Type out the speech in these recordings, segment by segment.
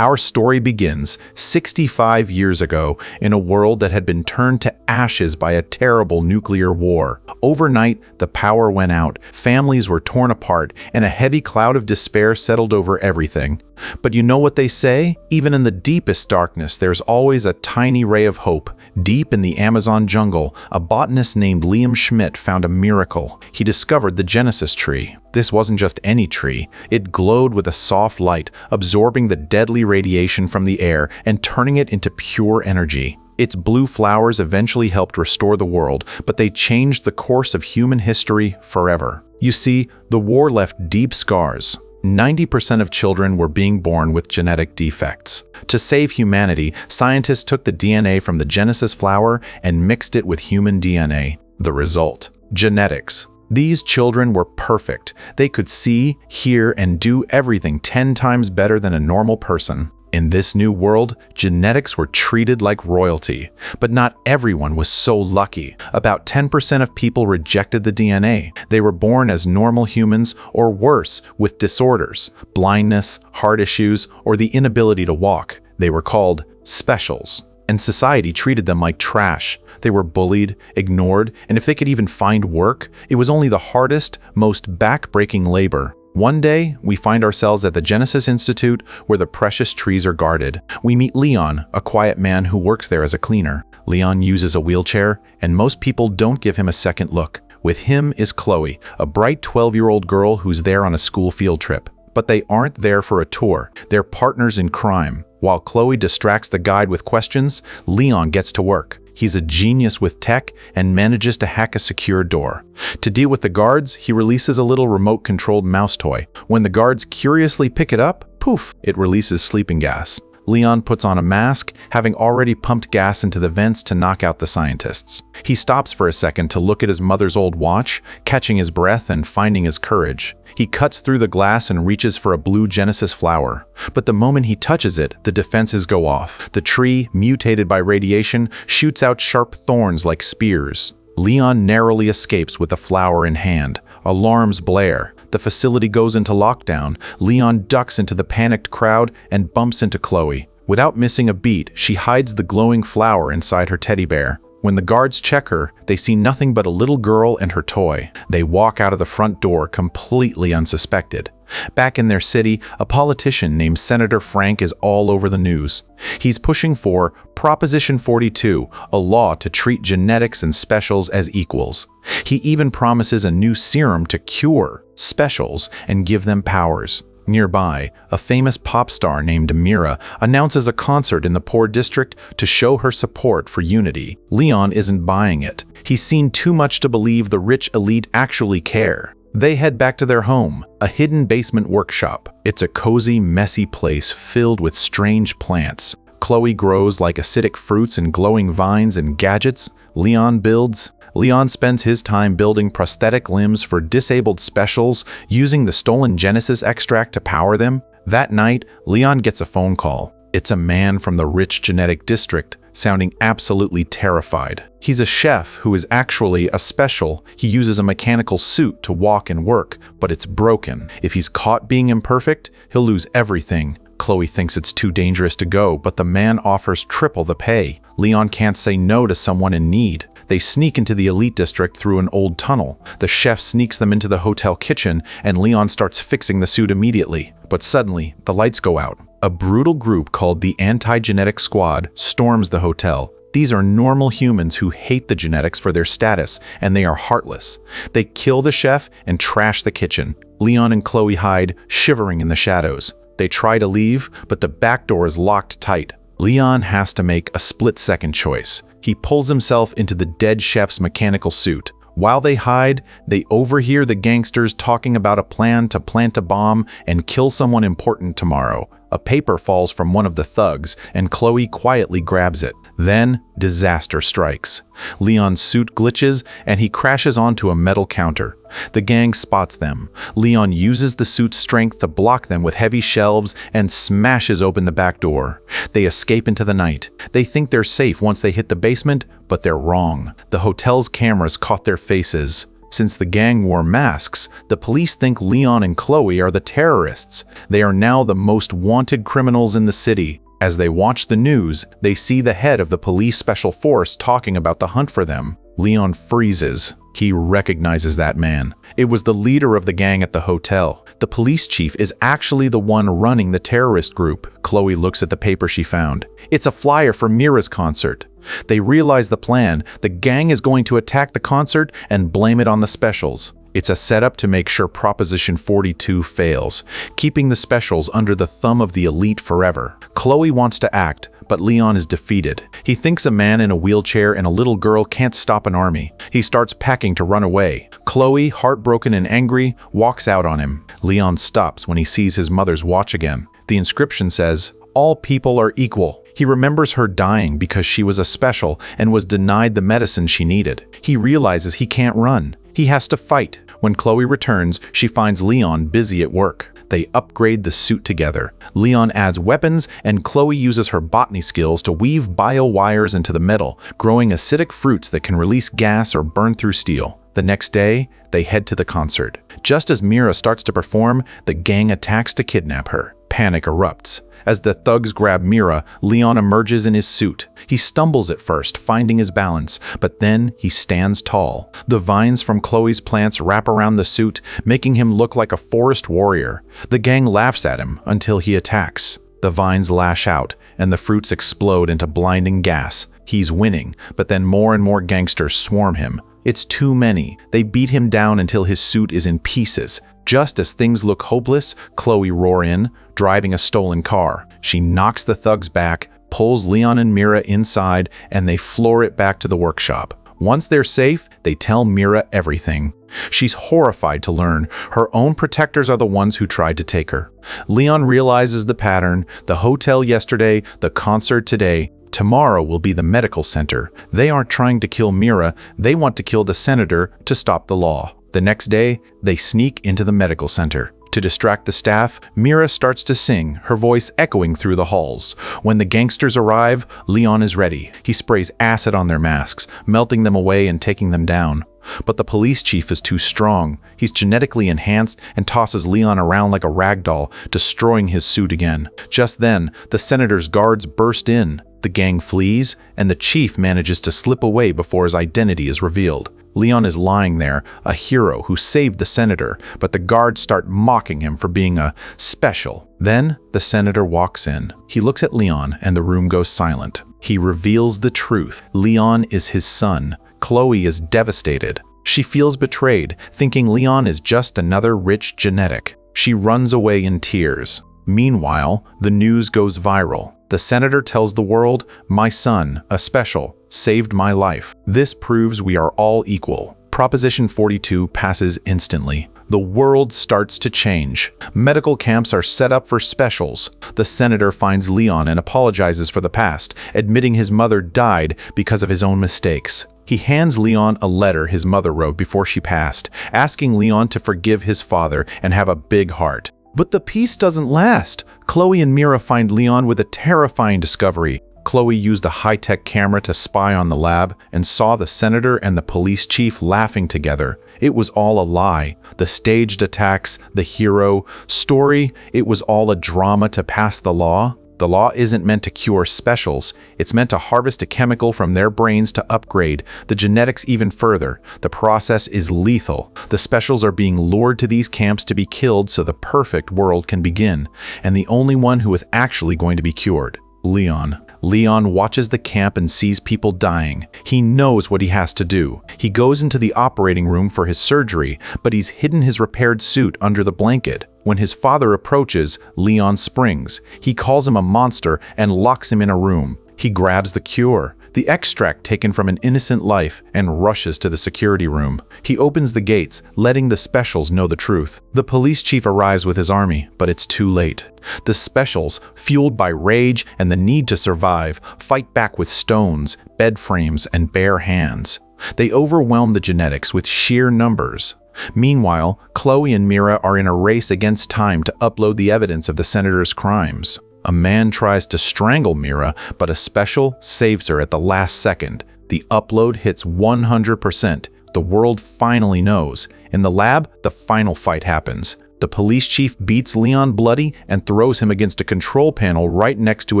Our story begins 65 years ago in a world that had been turned to ashes by a terrible nuclear war. Overnight, the power went out, families were torn apart, and a heavy cloud of despair settled over everything. But you know what they say? Even in the deepest darkness, there's always a tiny ray of hope. Deep in the Amazon jungle, a botanist named Liam Schmidt found a miracle. He discovered the Genesis tree. This wasn't just any tree. It glowed with a soft light, absorbing the deadly radiation from the air and turning it into pure energy. Its blue flowers eventually helped restore the world, but they changed the course of human history forever. You see, the war left deep scars. 90% of children were being born with genetic defects. To save humanity, scientists took the DNA from the Genesis flower and mixed it with human DNA. The result: genetics. These children were perfect. They could see, hear, and do everything 10 times better than a normal person. In this new world, genetics were treated like royalty. But not everyone was so lucky. About 10% of people rejected the DNA. They were born as normal humans, or worse, with disorders, blindness, heart issues, or the inability to walk. They were called specials. And society treated them like trash. They were bullied, ignored, and if they could even find work, it was only the hardest, most back-breaking labor. One day, we find ourselves at the Genesis Institute where the precious trees are guarded. We meet Leon, a quiet man who works there as a cleaner. Leon uses a wheelchair, and most people don't give him a second look. With him is Chloe, a bright 12-year-old girl who's there on a school field trip. But they aren't there for a tour. They're partners in crime. While Chloe distracts the guide with questions, Leon gets to work. He's a genius with tech and manages to hack a secure door. To deal with the guards, he releases a little remote-controlled mouse toy. When the guards curiously pick it up, poof, it releases sleeping gas. Leon puts on a mask, having already pumped gas into the vents to knock out the scientists. He stops for a second to look at his mother's old watch, catching his breath and finding his courage. He cuts through the glass and reaches for a blue Genesis flower. But the moment he touches it, the defenses go off. The tree, mutated by radiation, shoots out sharp thorns like spears. Leon narrowly escapes with the flower in hand. Alarms blare. The facility goes into lockdown. Leon ducks into the panicked crowd and bumps into Chloe. Without missing a beat, she hides the glowing flower inside her teddy bear. When the guards check her, they see nothing but a little girl and her toy. They walk out of the front door completely unsuspected. Back in their city, a politician named Senator Frank is all over the news. He's pushing for Proposition 42, a law to treat genetics and specials as equals. He even promises a new serum to cure specials and give them powers. Nearby, a famous pop star named Amira announces a concert in the poor district to show her support for unity. Leon isn't buying it. He's seen too much to believe the rich elite actually care. They head back to their home, a hidden basement workshop. It's a cozy, messy place filled with strange plants. Chloe grows like acidic fruits and glowing vines and gadgets. Leon builds. Leon spends his time building prosthetic limbs for disabled specials, using the stolen Genesis extract to power them. That night, Leon gets a phone call. It's a man from the rich genetic district, sounding absolutely terrified. He's a chef who is actually a special. He uses a mechanical suit to walk and work, but it's broken. If he's caught being imperfect, he'll lose everything. Chloe thinks it's too dangerous to go, but the man offers triple the pay. Leon can't say no to someone in need. They sneak into the elite district through an old tunnel. The chef sneaks them into the hotel kitchen, and Leon starts fixing the suit immediately. But suddenly, the lights go out. A brutal group called the Anti-Genetic Squad storms the hotel. These are normal humans who hate the genetics for their status, and they are heartless. They kill the chef and trash the kitchen. Leon and Chloe hide, shivering in the shadows. They try to leave, but the back door is locked tight. Leon has to make a split-second choice. He pulls himself into the dead chef's mechanical suit. While they hide, they overhear the gangsters talking about a plan to plant a bomb and kill someone important tomorrow. A paper falls from one of the thugs, and Chloe quietly grabs it. Then, disaster strikes. Leon's suit glitches, and he crashes onto a metal counter. The gang spots them. Leon uses the suit's strength to block them with heavy shelves and smashes open the back door. They escape into the night. They think they're safe once they hit the basement, but they're wrong. The hotel's cameras caught their faces. Since the gang wore masks, the police think Leon and Chloe are the terrorists. They are now the most wanted criminals in the city. As they watch the news, they see the head of the police special force talking about the hunt for them. Leon freezes. He recognizes that man. It was the leader of the gang at the hotel. The police chief is actually the one running the terrorist group. Chloe looks at the paper she found. It's a flyer for Mira's concert. They realize the plan. The gang is going to attack the concert and blame it on the specials. It's a setup to make sure Proposition 42 fails, keeping the specials under the thumb of the elite forever. Chloe wants to act, but Leon is defeated. He thinks a man in a wheelchair and a little girl can't stop an army. He starts packing to run away. Chloe, heartbroken and angry, walks out on him. Leon stops when he sees his mother's watch again. The inscription says, "All people are equal." He remembers her dying because she was a special and was denied the medicine she needed. He realizes he can't run. He has to fight. When Chloe returns, she finds Leon busy at work. They upgrade the suit together. Leon adds weapons, and Chloe uses her botany skills to weave bio-wires into the metal, growing acidic fruits that can release gas or burn through steel. The next day, they head to the concert. Just as Mira starts to perform, the gang attacks to kidnap her. Panic erupts. As the thugs grab Mira, Leon emerges in his suit. He stumbles at first, finding his balance, but then he stands tall. The vines from Chloe's plants wrap around the suit, making him look like a forest warrior. The gang laughs at him until he attacks. The vines lash out, and the fruits explode into blinding gas. He's winning, but then more and more gangsters swarm him. It's too many. They beat him down until his suit is in pieces. Just as things look hopeless, Chloe roars in, driving a stolen car. She knocks the thugs back, pulls Leon and Mira inside, and they floor it back to the workshop. Once they're safe, they tell Mira everything. She's horrified to learn her own protectors are the ones who tried to take her. Leon realizes the pattern: the hotel yesterday, the concert today. Tomorrow will be the medical center. They aren't trying to kill Mira, they want to kill the senator to stop the law. The next day, they sneak into the medical center. To distract the staff, Mira starts to sing, her voice echoing through the halls. When the gangsters arrive, Leon is ready. He sprays acid on their masks, melting them away and taking them down. But the police chief is too strong. He's genetically enhanced and tosses Leon around like a rag doll, destroying his suit again. Just then, the senator's guards burst in. The gang flees, and the chief manages to slip away before his identity is revealed. Leon is lying there, a hero who saved the senator, but the guards start mocking him for being a special. Then, the senator walks in. He looks at Leon, and the room goes silent. He reveals the truth. Leon is his son. Chloe is devastated. She feels betrayed, thinking Leon is just another rich genetic. She runs away in tears. Meanwhile, the news goes viral. The senator tells the world, "My son, a special, saved my life. This proves we are all equal." Proposition 42 passes instantly. The world starts to change. Medical camps are set up for specials. The senator finds Leon and apologizes for the past, admitting his mother died because of his own mistakes. He hands Leon a letter his mother wrote before she passed, asking Leon to forgive his father and have a big heart. But the peace doesn't last. Chloe and Mira find Leon with a terrifying discovery. Chloe used a high-tech camera to spy on the lab and saw the senator and the police chief laughing together. It was all a lie. The staged attacks, the hero story, it was all a drama to pass the law. The law isn't meant to cure specials. It's meant to harvest a chemical from their brains to upgrade the genetics even further. The process is lethal. The specials are being lured to these camps to be killed so the perfect world can begin, and the only one who is actually going to be cured, Leon. Leon watches the camp and sees people dying. He knows what he has to do. He goes into the operating room for his surgery, but he's hidden his repaired suit under the blanket. When his father approaches, Leon springs. He calls him a monster and locks him in a room. He grabs the cure, the extract taken from an innocent life, and rushes to the security room. He opens the gates, letting the specials know the truth. The police chief arrives with his army, but it's too late. The specials, fueled by rage and the need to survive, fight back with stones, bed frames, and bare hands. They overwhelm the genetics with sheer numbers. Meanwhile, Chloe and Mira are in a race against time to upload the evidence of the senator's crimes. A man tries to strangle Mira, but a special saves her at the last second. The upload hits 100%. The world finally knows. In the lab, the final fight happens. The police chief beats Leon bloody and throws him against a control panel right next to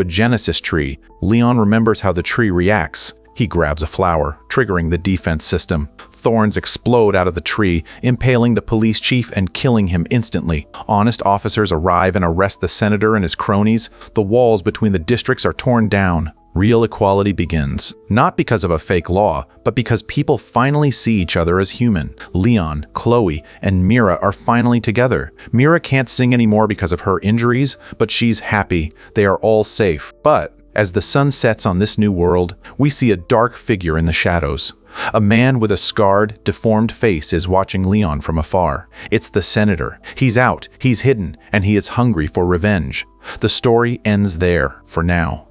a Genesis tree. Leon remembers how the tree reacts. He grabs a flower, triggering the defense system. Thorns explode out of the tree, impaling the police chief and killing him instantly. Honest officers arrive and arrest the senator and his cronies. The walls between the districts are torn down. Real equality begins, not because of a fake law, but because people finally see each other as human. Leon, Chloe, and Mira are finally together. Mira can't sing anymore because of her injuries, but she's happy. They are all safe. But as the sun sets on this new world, we see a dark figure in the shadows. A man with a scarred, deformed face is watching Leon from afar. It's the senator. He's out, he's hidden, and he is hungry for revenge. The story ends there, for now.